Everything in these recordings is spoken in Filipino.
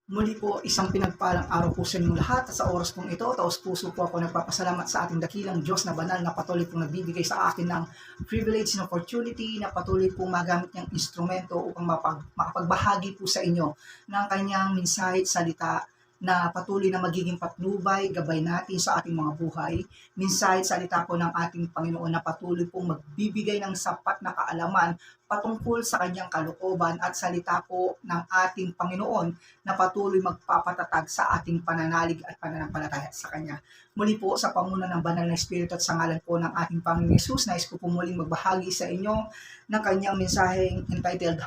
Muli po, isang pinagpalang araw po sa inyong lahat. Sa oras pong ito, taos puso po ako nagpapasalamat sa ating dakilang Diyos na banal na patuloy pong nagbibigay sa akin ng privilege na opportunity na patuloy pong magamit niyang instrumento upang makapagbahagi po sa inyo ng kanyang mensahe at salita na patuloy na magiging patnubay, gabay natin sa ating mga buhay. Mensahe at salita po ng ating Panginoon na patuloy pong magbibigay ng sapat na kaalaman patungkol sa kanyang kalooban at salita po ng ating Panginoon na patuloy magpapatatag sa ating pananalig at pananampalataya sa Kanya. Muli po sa panguna ng Banal na Espiritu at sa ngalan po ng ating Panginoon Yesus, nais ko po muling magbahagi sa inyo ng kanyang mensaheng entitled,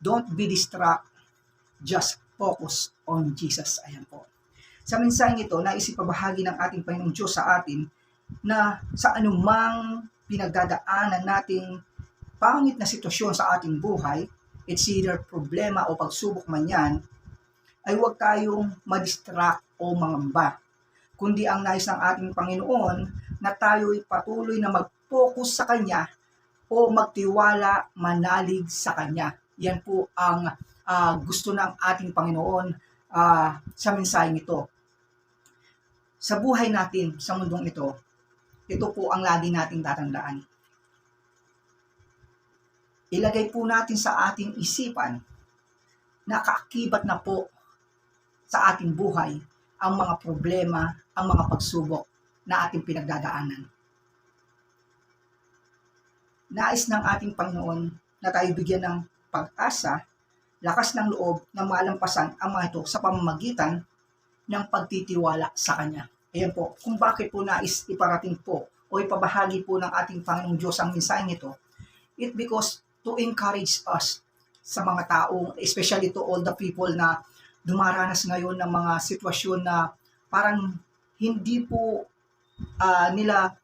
Don't be distracted, just focus on Jesus. Ayan po. Sa mensaheng ito, nais ipabahagi ng ating Panginoong Diyos sa atin na sa anumang pinagdadaanan nating pangit na sitwasyon sa ating buhay, it's either problema o pagsubok man yan, ay huwag tayong madistract o mangamba. Kundi ang nais ng ating Panginoon na tayo'y patuloy na mag-focus sa Kanya o magtiwala, manalig sa Kanya. Yan po ang gusto ng ating Panginoon sa mensaheng ito. Sa buhay natin, sa mundong ito po ang lagi nating tatandaan. Ilagay po natin sa ating isipan na kaakibat na po sa ating buhay ang mga problema, ang mga pagsubok na ating pinagdadaanan. Nais ng ating Panginoon na tayo bigyan ng pag-asa, lakas ng loob na malampasan ang mga ito sa pamamagitan ng pagtitiwala sa Kanya. Ayan po, kung bakit po nais iparating po o ipabahagi po ng ating Panginoong Diyos ang mensaheng ito, it because to encourage us sa mga taong, especially to all the people na dumaranas ngayon ng mga sitwasyon na parang hindi po nila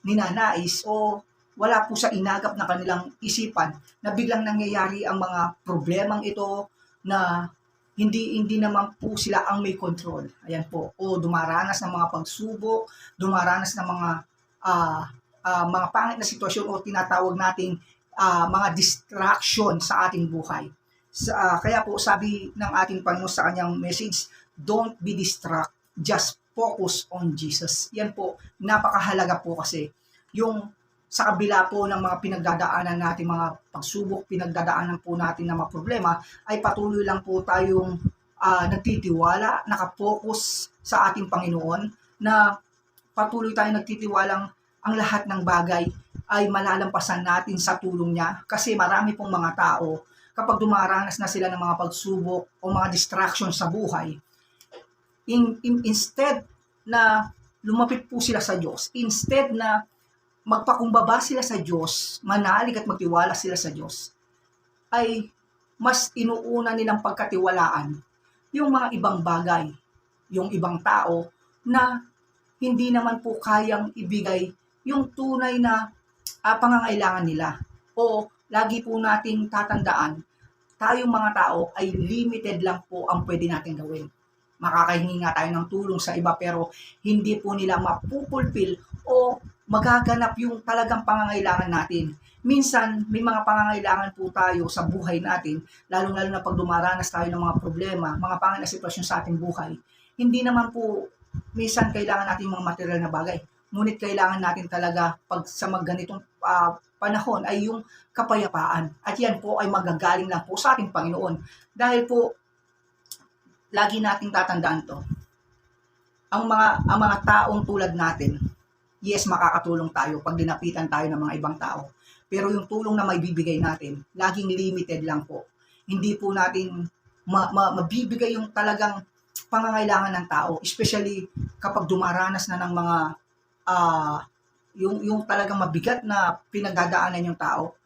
ninanais o wala po sa inagap na kanilang isipan na biglang nangyayari ang mga problemang ito na hindi naman po sila ang may control. Ayan po. O dumaranas ng mga pagsubok, dumaranas ng mga pangit na sitwasyon o tinatawag nating mga distraction sa ating buhay. Kaya po sabi ng ating Panginoon sa kanyang message, don't be distracted, just focus on Jesus. Yan po, napakahalaga po kasi yung sa kabila po ng mga pinagdadaanan natin, mga pagsubok, pinagdadaanan po natin ng mga problema, ay patuloy lang po tayong nagtitiwala, nakapokus sa ating Panginoon, na patuloy tayong nagtitiwalang ang lahat ng bagay ay malalampasan natin sa tulong niya. Kasi marami pong mga tao, kapag dumaranas na sila ng mga pagsubok o mga distraction sa buhay, instead na lumapit po sila sa Diyos, instead na magpakumbaba sila sa Diyos, manalig at magtiwala sila sa Diyos, ay mas inuuna nilang pagkatiwalaan yung mga ibang bagay, yung ibang tao na hindi naman po kayang ibigay yung tunay na pangangailangan nila. O lagi po nating tatandaan, tayong mga tao ay limited lang po ang pwede natin gawin. Makakahingi nga tayo ng tulong sa iba pero hindi po nila mapupulfill o magaganap yung talagang pangangailangan natin. Minsan, may mga pangangailangan po tayo sa buhay natin, lalong-lalo na pag dumaranas tayo ng mga problema, mga pangit na sitwasyon sa ating buhay. Hindi naman po minsan kailangan natin mga material na bagay. Ngunit kailangan natin talaga pag sa ganitong panahon ay yung kapayapaan. At yan po ay magagaling lang po sa ating Panginoon. Dahil po, lagi nating tatandaan to. Ang mga taong tulad natin, yes, makakatulong tayo pag dinapitan tayo ng mga ibang tao. Pero yung tulong na may bibigay natin, laging limited lang po. Hindi po natin mabibigay yung talagang pangangailangan ng tao, especially kapag dumaranas na ng mga yung talagang mabigat na pinagdadaanan yung tao.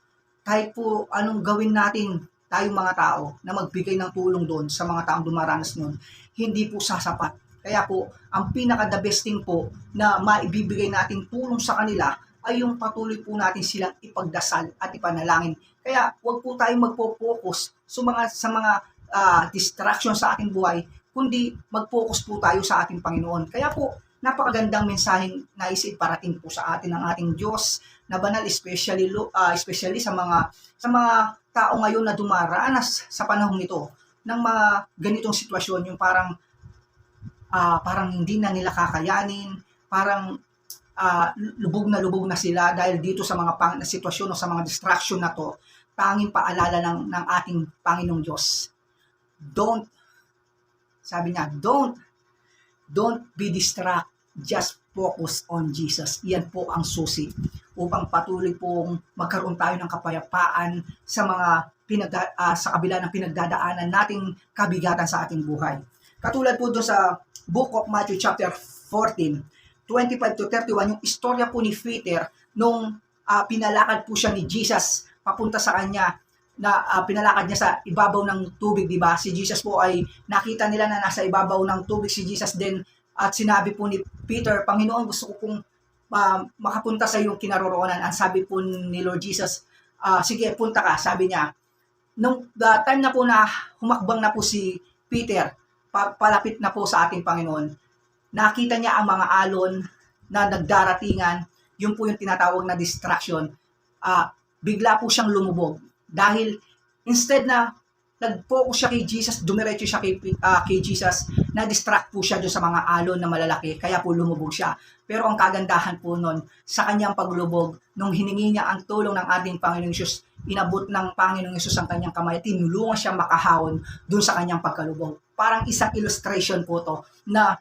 Kahit po anong gawin natin tayong mga tao na magbigay ng tulong doon sa mga taong dumaranas noon, hindi po sasapat. Kaya po, ang pinaka-the best thing po na maibibigay nating tulong sa kanila ay yung patuloy po natin silang ipagdasal at ipanalangin. Kaya huwag po tayong magpo-focus sa mga distraction sa ating buhay, kundi mag-focus po tayo sa ating Panginoon. Kaya po, napakagandang mensaheng nais iparating po sa atin ng ating Diyos na banal, especially sa mga tao ngayon na dumaranas sa panahong ito. ng mga ganitong sitwasyon, yung parang hindi na nila kakayanin, parang lubog na sila dahil dito sa mga sitwasyon o sa mga distraction na to. Tanging paalala ng ating Panginoong Diyos. Sabi niya, don't be distracted, just focus on Jesus. Yan po ang susi upang patuloy pong magkaroon tayo ng kapayapaan sa mga sa kabila ng pinagdadaanan nating kabigatan sa ating buhay. Katulad po doon sa Book of Matthew chapter 14, 25 to 31, yung istorya po ni Peter nung pinalakad po siya ni Jesus papunta sa kanya, na pinalakad niya sa ibabaw ng tubig, di ba? Si Jesus po ay nakita nila na nasa ibabaw ng tubig si Jesus din, at sinabi po ni Peter, Panginoon, gusto ko pong makapunta sa iyong kinaroroonan. Ang sabi po ni Lord Jesus, sige, punta ka, sabi niya. Nung time na po na humakbang na po si Peter, palapit na po sa ating Panginoon, nakita niya ang mga alon na nagdaratingan, yun po yung tinatawag na distraction. Bigla po siyang lumubog. Dahil instead na nag-focus siya kay Jesus, dumiretso siya kay Jesus, na-distract po siya doon sa mga alon na malalaki, kaya po lumubog siya. Pero ang kagandahan po nun, sa kanyang paglubog, nung hiningi niya ang tulong ng ating Panginoong Hesus, inabot ng Panginoong Hesus ang kanyang kamay, tinulungan siya makahawon doon sa kanyang pagkalubog. Parang isang illustration po to, na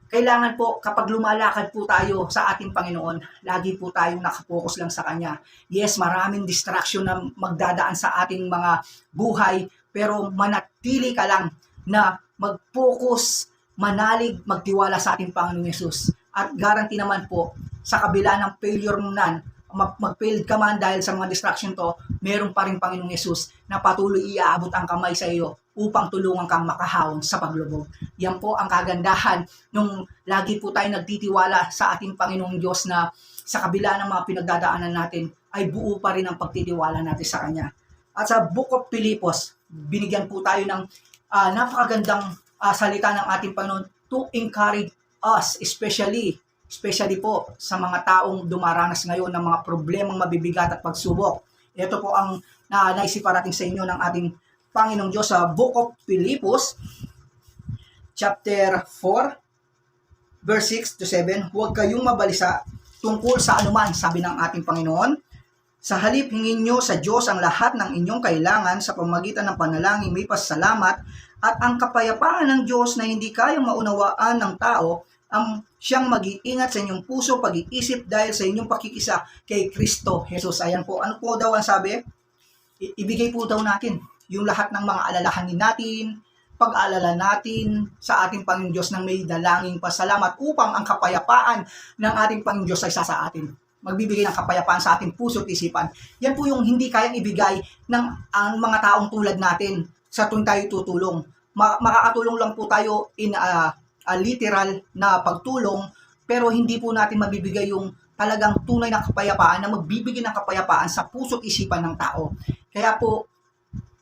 kailangan po kapag lumalakad po tayo sa ating Panginoon, lagi po tayong nakapokus lang sa Kanya. Yes, maraming distraction na magdadaan sa ating mga buhay, pero manatili ka lang na mag-focus, manalig, magtiwala sa ating Panginoong Hesus. At guarantee naman po, sa kabila ng failure mo nan, mag-failed ka man dahil sa mga distraction to, meron pa rin Panginoong Hesus na patuloy iaabot ang kamay sa iyo upang tulungan kang makahawon sa paglubog. Yan po ang kagandahan nung lagi po tayo nagtitiwala sa ating Panginoong Diyos, na sa kabila ng mga pinagdadaanan natin ay buo pa rin ang pagtitiwala natin sa Kanya. At sa Book of Pilipos, binigyan po tayo ng napakagandang salita ng ating Panginoon to encourage us, especially po sa mga taong dumaranas ngayon ng mga problemang mabibigat at pagsubok. Ito po ang naisiparating sa inyo ng ating Panginoong Diyos sa Book of Pilipos, chapter 4, verse 6 to 7, huwag kayong mabalisa tungkol sa anuman, sabi ng ating Panginoon. Sa halip, hingin nyo sa Diyos ang lahat ng inyong kailangan sa pamamagitan ng panalangin, may pasalamat, at ang kapayapaan ng Diyos na hindi kayang maunawaan ng tao, ang siyang mag-iingat sa inyong puso, pag-iisip dahil sa inyong pakikisa kay Kristo Jesus. Ayan po, ano po daw ang sabi? Ibigay po daw natin yung lahat ng mga alalahanin natin, pag-aalala natin sa ating Panginoon Diyos ng may dalangin pasalamat upang ang kapayapaan ng ating Panginoon Diyos ay sa atin. Magbibigay ng kapayapaan sa ating puso at isipan. Yan po yung hindi kayang ibigay ng ang mga taong tulad natin sa tuwing tayo tutulong. Makakatulong lang po tayo in a literal na pagtulong, pero hindi po natin mabibigay yung talagang tunay na kapayapaan na magbibigay ng kapayapaan sa puso at isipan ng tao. Kaya po,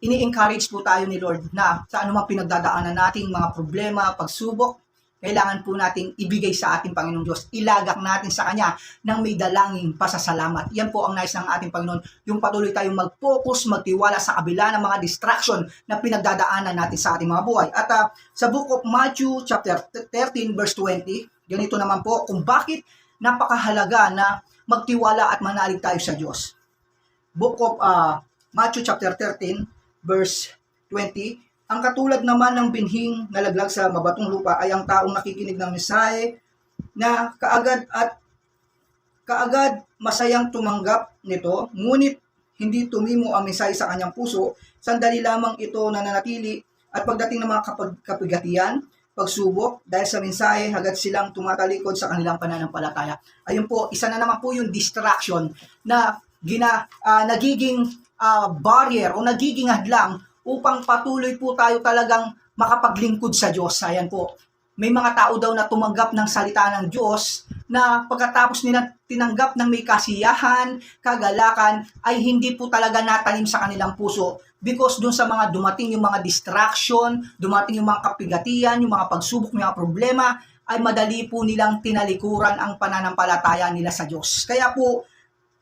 ini-encourage po tayo ni Lord na sa anumang pinagdadaanan nating mga problema, pagsubok, kailangan po nating ibigay sa ating Panginoong Diyos. Ilagak natin sa Kanya ng may dalangin pasasalamat. Yan po ang nais ng ating Panginoon. Yung patuloy tayong mag-focus, magtiwala sa kabila ng mga distraction na pinagdadaanan natin sa ating mga buhay. At sa Book of Matthew chapter 13 verse 20, ganito naman po kung bakit napakahalaga na magtiwala at manalig tayo sa Diyos. Book of Matthew chapter 13 verse 20, ang katulad naman ng binhing nalaglag sa mabatong lupa ay ang taong nakikinig ng mensahe na kaagad masayang tumanggap nito, ngunit hindi tumimo ang mensahe sa kanyang puso, sandali lamang ito nananatili, at pagdating ng mga kapigatian, pagsubok, dahil sa mensahe, agad silang tumatalikod sa kanilang pananampalataya. Ayun po, isa na naman po yung distraction na nagiging barrier o nagiging hadlang upang patuloy po tayo talagang makapaglingkod sa Diyos. Ayan po. May mga tao daw na tumanggap ng salita ng Diyos na pagkatapos nila tinanggap ng may kasiyahan, kagalakan, ay hindi po talaga natanim sa kanilang puso because dun sa mga dumating yung mga distraction, dumating yung mga kapigatian, yung mga pagsubok, yung mga problema, ay madali po nilang tinalikuran ang pananampalataya nila sa Diyos. Kaya po,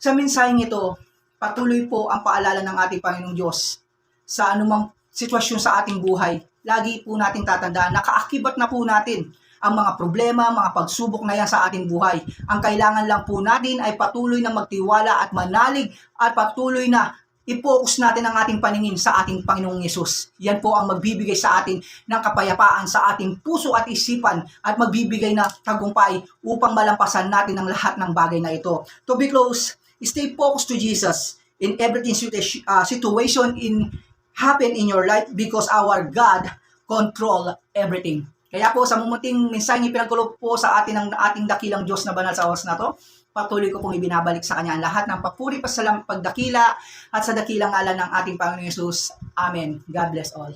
sa mensaheng ito, patuloy po ang paalala ng ating Panginoong Diyos sa anumang sitwasyon sa ating buhay, lagi po natin tatandaan, nakaakibat na po natin ang mga problema, mga pagsubok na yan sa ating buhay. Ang kailangan lang po natin ay patuloy na magtiwala at manalig at patuloy na i-focus natin ang ating paningin sa ating Panginoong Yesus. Yan po ang magbibigay sa atin ng kapayapaan sa ating puso at isipan at magbibigay na tagumpay upang malampasan natin ang lahat ng bagay na ito. To be close, stay focused to Jesus in everything situation happen in your life because our God control everything. Kaya po sa mumunting mensaheng ipinagkaloob po sa atin ng ating dakilang Diyos na banal sa oras na to, patuloy ko pong ibinabalik sa Kanya ang lahat ng papuri, pasalam, pagdakila at sa dakilang ngalan ng ating Panginoon Yesus. Amen. God bless all.